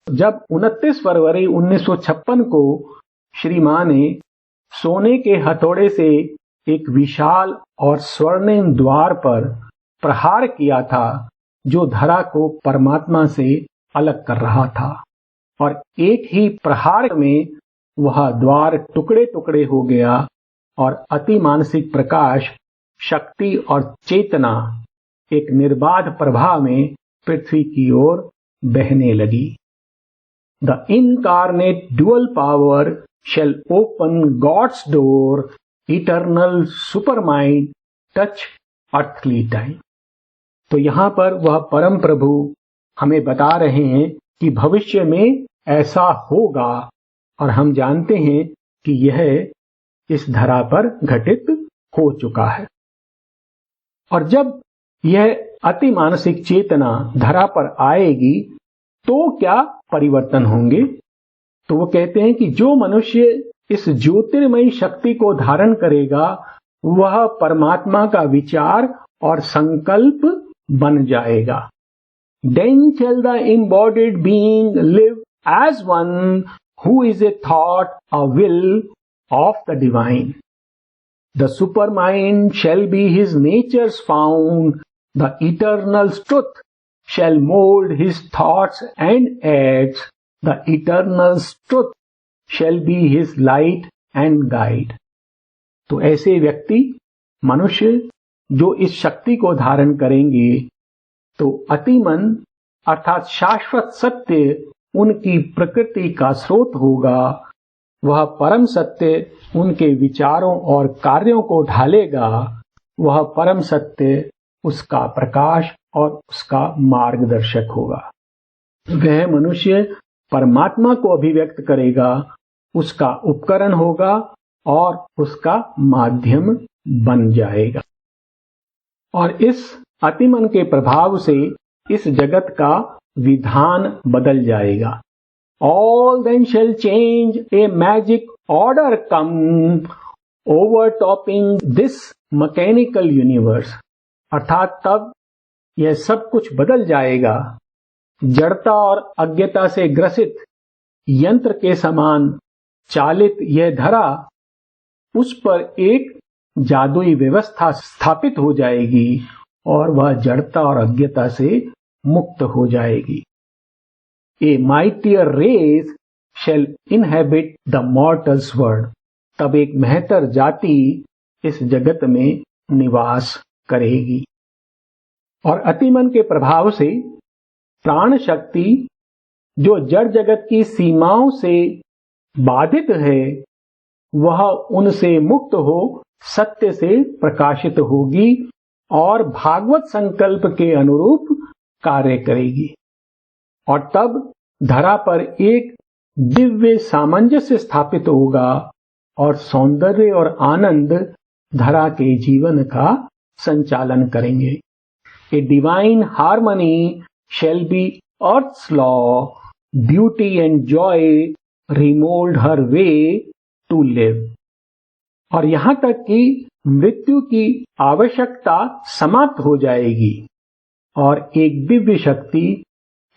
A: जब 29 फरवरी 1956 को श्री मां ने सोने के हथौड़े से एक विशाल और स्वर्णिम द्वार पर प्रहार किया था, जो धरा को परमात्मा से अलग कर रहा था, और एक ही प्रहार में वह द्वार टुकड़े टुकड़े हो गया और अति मानसिक प्रकाश, शक्ति और चेतना एक निर्बाध प्रवाह में पृथ्वी की ओर बहने लगी। The incarnate dual power shall open God's door, eternal supermind touch earthly time. तो यहां पर वह परम प्रभु हमें बता रहे हैं कि भविष्य में ऐसा होगा, और हम जानते हैं कि यह इस धरा पर घटित हो चुका है। और जब यह अति मानसिक चेतना धरा पर आएगी तो क्या परिवर्तन होंगे? तो वो कहते हैं कि जो मनुष्य इस ज्योतिर्मयी शक्ति को धारण करेगा वह परमात्मा का विचार और संकल्प बन जाएगा। Then shall the embodied being live as one who is a thought, a will of the divine. The supermind shall be his nature's fount, the eternal truth shall mold his thoughts and acts, the eternal truth shall be his light and guide. तो ऐसे व्यक्ति, मनुष्य जो इस शक्ति को धारण करेंगे, तो अतिमन अर्थात शाश्वत सत्य उनकी प्रकृति का स्रोत होगा। वह परम सत्य उनके विचारों और कार्यों को ढालेगा। वह परम सत्य उसका प्रकाश और उसका मार्गदर्शक होगा। वह मनुष्य परमात्मा को अभिव्यक्त करेगा, उसका उपकरण होगा और उसका माध्यम बन जाएगा। और इस अतिमन के प्रभाव से इस जगत का विधान बदल जाएगा। All then shall change, a magic order come, overtopping this mechanical universe. अर्थात तब यह सब कुछ बदल जाएगा। जड़ता और अज्ञता से ग्रसित यंत्र के समान चालित यह धरा, उस पर एक जादुई व्यवस्था स्थापित हो जाएगी और वह जड़ता और अज्ञता से मुक्त हो जाएगी। A mightier race shall inhabit the mortal's world. तब एक महतर जाति इस जगत में निवास करेगी। और अतिमन के प्रभाव से प्राण शक्ति जो जड़ जगत की सीमाओं से बाधित है, वह उनसे मुक्त हो सत्य से प्रकाशित होगी और भागवत संकल्प के अनुरूप कार्य करेगी। और तब धरा पर एक दिव्य सामंजस्य स्थापित होगा और सौंदर्य और आनंद धरा के जीवन का संचालन करेंगे। A divine harmony shall be earth's law, beauty and joy remold her way to live. और यहां तक कि मृत्यु की आवश्यकता समाप्त हो जाएगी और एक दिव्य शक्ति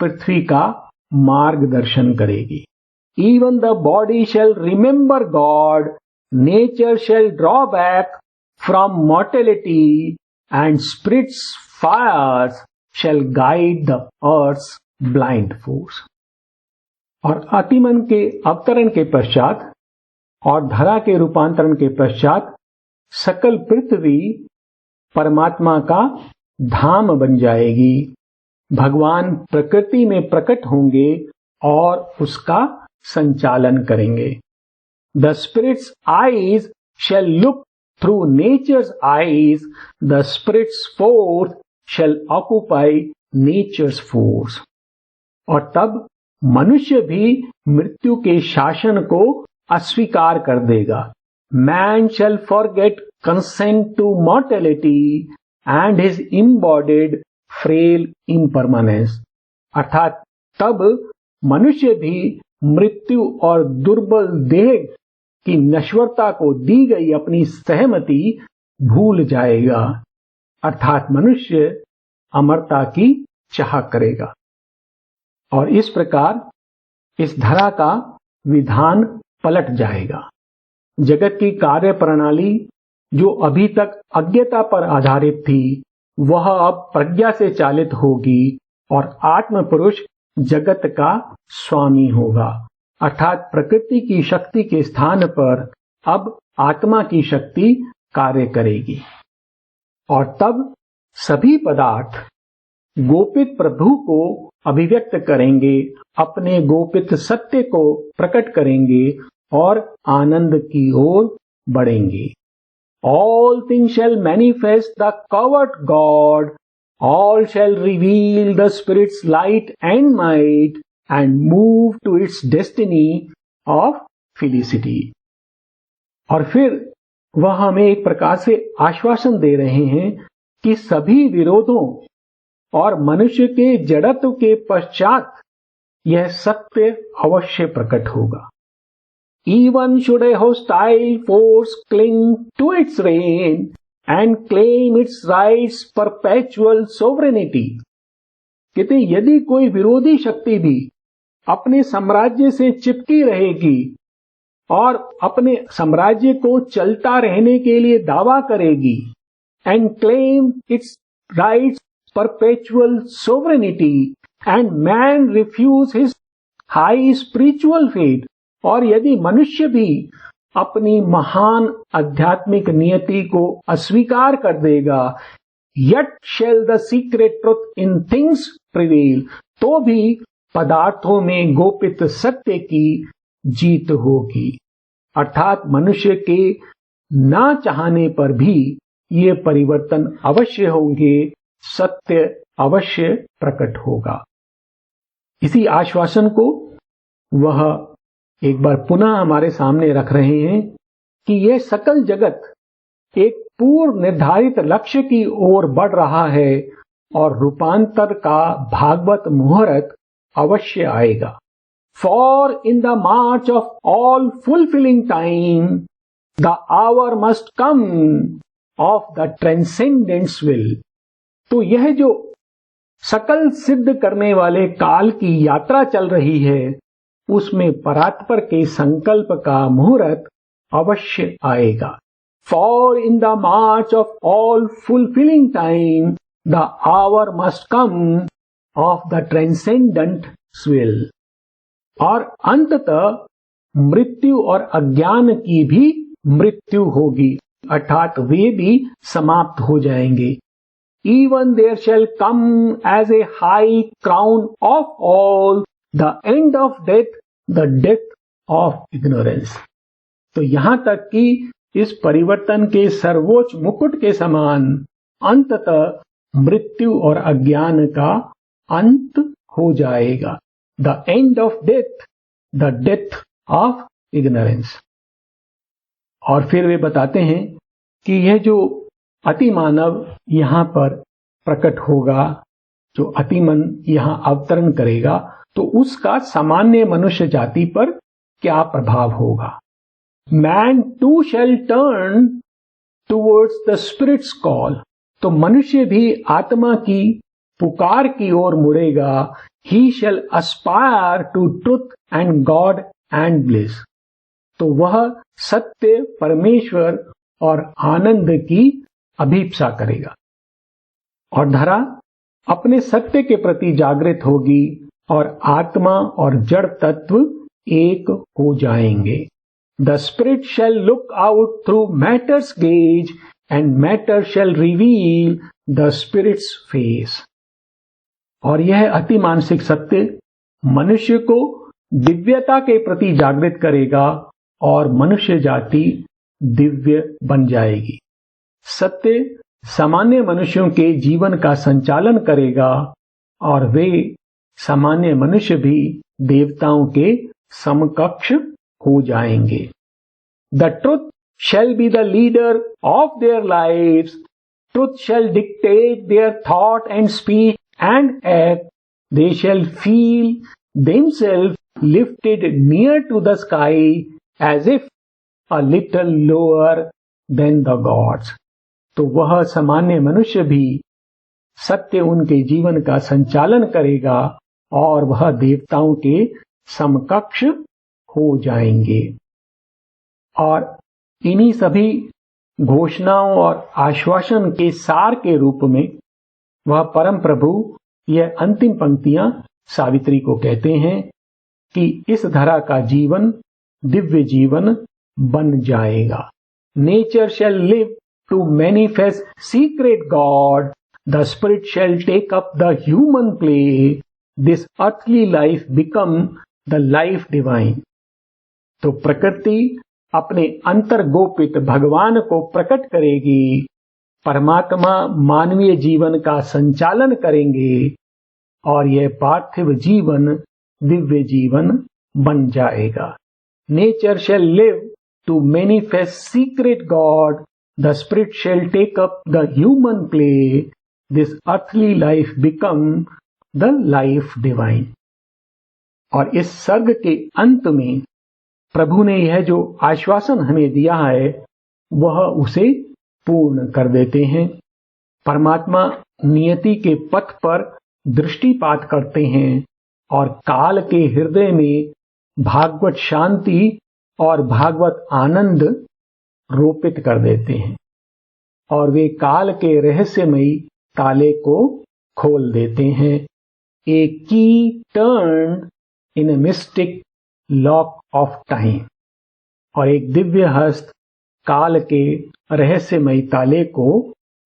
A: पृथ्वी का मार्गदर्शन करेगी. Even the body shall remember God, nature shall draw back from mortality, and spirit's fires shall guide the earth's blind force. और अतिमन के अवतरण के पश्चात और धरा के रूपांतरण के पश्चात सकल पृथ्वी परमात्मा का धाम बन जाएगी. भगवान प्रकृति में प्रकट होंगे और उसका संचालन करेंगे. The spirit's eyes shall look through nature's eyes, the spirit's force shall occupy nature's force. और तब मनुष्य भी मृत्यु के शासन को अस्वीकार कर देगा. Man shall forget consent to mortality and his embodied frail impermanence. अर्थात तब मनुष्य भी मृत्यु और दुर्बल देह की नश्वरता को दी गई अपनी सहमति भूल जाएगा. अर्थात मनुष्य अमरता की चाह करेगा. और इस प्रकार इस धरा का विधान पलट जाएगा. जगत की कार्य प्रणाली जो अभी तक अज्ञता पर आधारित थी वह अब प्रज्ञा से चालित होगी और आत्म पुरुष जगत का स्वामी होगा. अर्थात प्रकृति की शक्ति के स्थान पर अब आत्मा की शक्ति कार्य करेगी. और तब सभी पदार्थ गोपित प्रभु को अभिव्यक्त करेंगे, अपने गोपित सत्य को प्रकट करेंगे और आनंद की ओर बढ़ेंगे. All things shall manifest the covered God, all shall reveal the Spirit's light and might and move to its destiny of felicity. और फिर वह हमें एक प्रकार से आश्वासन दे रहे हैं कि सभी विरोधों और मनुष्य के जड़त्व के पश्चात यह सत्य अवश्य प्रकट होगा. Even should a hostile force cling to its reign and claim its rights perpetual sovereignty. कहते यदि कोई विरोधी शक्ति भी अपने साम्राज्य से चिपकी रहेगी और अपने साम्राज्य को चलता रहने के लिए दावा करेगी and claim its rights perpetual sovereignty and man refuse his high spiritual fate. और यदि मनुष्य भी अपनी महान आध्यात्मिक नियति को अस्वीकार कर देगा, yet shall the secret truth in things prevail, तो भी पदार्थों में गोपित सत्य की जीत होगी. अर्थात मनुष्य के ना चाहने पर भी ये परिवर्तन अवश्य होंगे, सत्य अवश्य प्रकट होगा. इसी आश्वासन को वह एक बार पुनः हमारे सामने रख रहे हैं कि यह सकल जगत एक पूर्व निर्धारित लक्ष्य की ओर बढ़ रहा है और रूपांतर का भागवत मुहूर्त अवश्य आएगा. For in the march of all fulfilling time, the hour must come of the transcendent's will. तो यह जो सकल सिद्ध करने वाले काल की यात्रा चल रही है उसमें परात्पर के संकल्प का मुहूर्त अवश्य आएगा. For in the march of all fulfilling time, the hour must come of the transcendent's will. और अंततः मृत्यु और अज्ञान की भी मृत्यु होगी, अर्थात वे भी समाप्त हो जाएंगे. Even there shall come as a high crown of all the end of death, the death of ignorance. तो यहां तक कि इस परिवर्तन के सर्वोच्च मुकुट के समान अंततः मृत्यु और अज्ञान का अंत हो जाएगा. The end of death, the death of ignorance. और फिर वे बताते हैं कि यह जो अति मानव यहां पर प्रकट होगा, जो अतिमन यहां अवतरण करेगा, तो उसका सामान्य मनुष्य जाति पर क्या प्रभाव होगा। Man too shall turn towards the spirit's call, तो मनुष्य भी आत्मा की पुकार की ओर मुड़ेगा। He shall aspire to truth and God and bliss, तो वह सत्य, परमेश्वर और आनंद की अभीप्सा करेगा। और धरा अपने सत्य के प्रति जागृत होगी और आत्मा और जड़ तत्व एक हो जाएंगे। The spirit shall look out through matter's gaze and matter shall reveal the spirit's face. और यह अति मानसिक सत्य मनुष्य को दिव्यता के प्रति जागृत करेगा और मनुष्य जाति दिव्य बन जाएगी। सत्य सामान्य मनुष्यों के जीवन का संचालन करेगा और वे सामान्य मनुष्य भी देवताओं के समकक्ष हो जाएंगे। The truth shall be the leader of their lives, truth shall dictate their thought and speech and act, they shall feel themselves lifted near to the sky as if a little lower than the gods। तो वह सामान्य मनुष्य भी सत्य उनके जीवन का संचालन करेगा और वह देवताओं के समकक्ष हो जाएंगे। और इन्हीं सभी घोषणाओं और आश्वासन के सार के रूप में वह परम प्रभु यह अंतिम पंक्तियां सावित्री को कहते हैं कि इस धरा का जीवन दिव्य जीवन बन जाएगा। Nature shall live to manifest secret God, the spirit shall take up the human play, this earthly life become the life divine. तो प्रकृति अपने अंतर्गोपित भगवान को प्रकट करेगी, परमात्मा मानवीय जीवन का संचालन करेंगे और यह पार्थिव जीवन दिव्य जीवन बन जाएगा। Nature shall live to manifest secret God, the spirit shall take up the human play, this earthly life become the life divine. और इस सर्ग के अंत में प्रभु ने यह जो आश्वासन हमें दिया है वह उसे पूर्ण कर देते हैं। परमात्मा नियति के पथ पर दृष्टिपात करते हैं और काल के हृदय में भागवत शांति और भागवत आनंद रोपित कर देते हैं और वे काल के रहस्यमयी ताले को खोल देते हैं। ए की turn in a mystic lock of time, और एक दिव्य हस्त काल के रहस्यमयी ताले को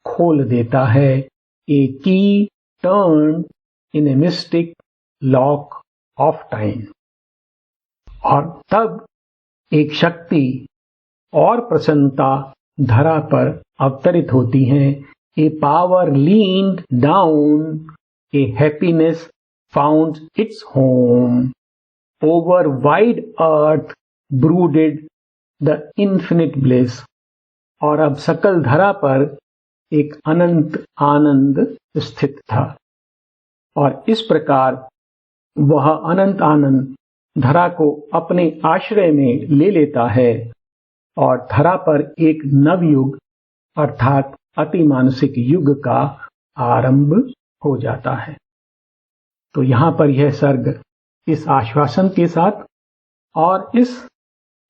A: खोल देता है। ए की turn in a mystic lock of time. और तब एक शक्ति और प्रसन्नता धरा पर अवतरित होती है। A power leaned down, a happiness found its home, over wide earth brooded the infinite bliss. और अब सकल धरा पर एक अनंत आनंद स्थित था और इस प्रकार वह अनंत आनंद धरा को अपने आश्रय में ले लेता है और धरा पर एक नवयुग अर्थात अति मानसिक युग का आरंभ हो जाता है। तो यहां पर यह सर्ग इस आश्वासन के साथ और इस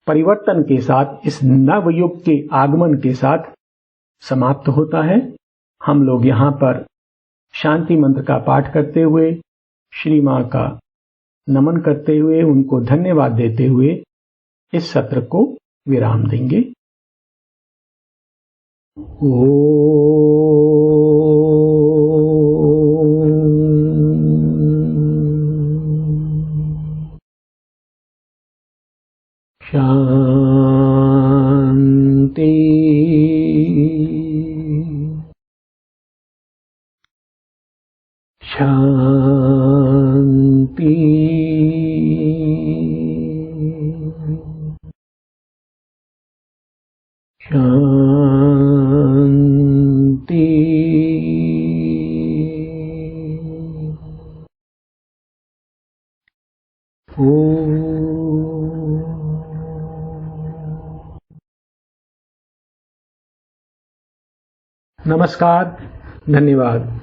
A: परिवर्तन के साथ, इस नवयुग के आगमन के साथ समाप्त होता है। हम लोग यहाँ पर शांति मंत्र का पाठ करते हुए, श्री मां का नमन करते हुए, उनको धन्यवाद देते हुए इस सत्र को विराम देंगे। शांति शांति शांति। नमस्कार, धन्यवाद।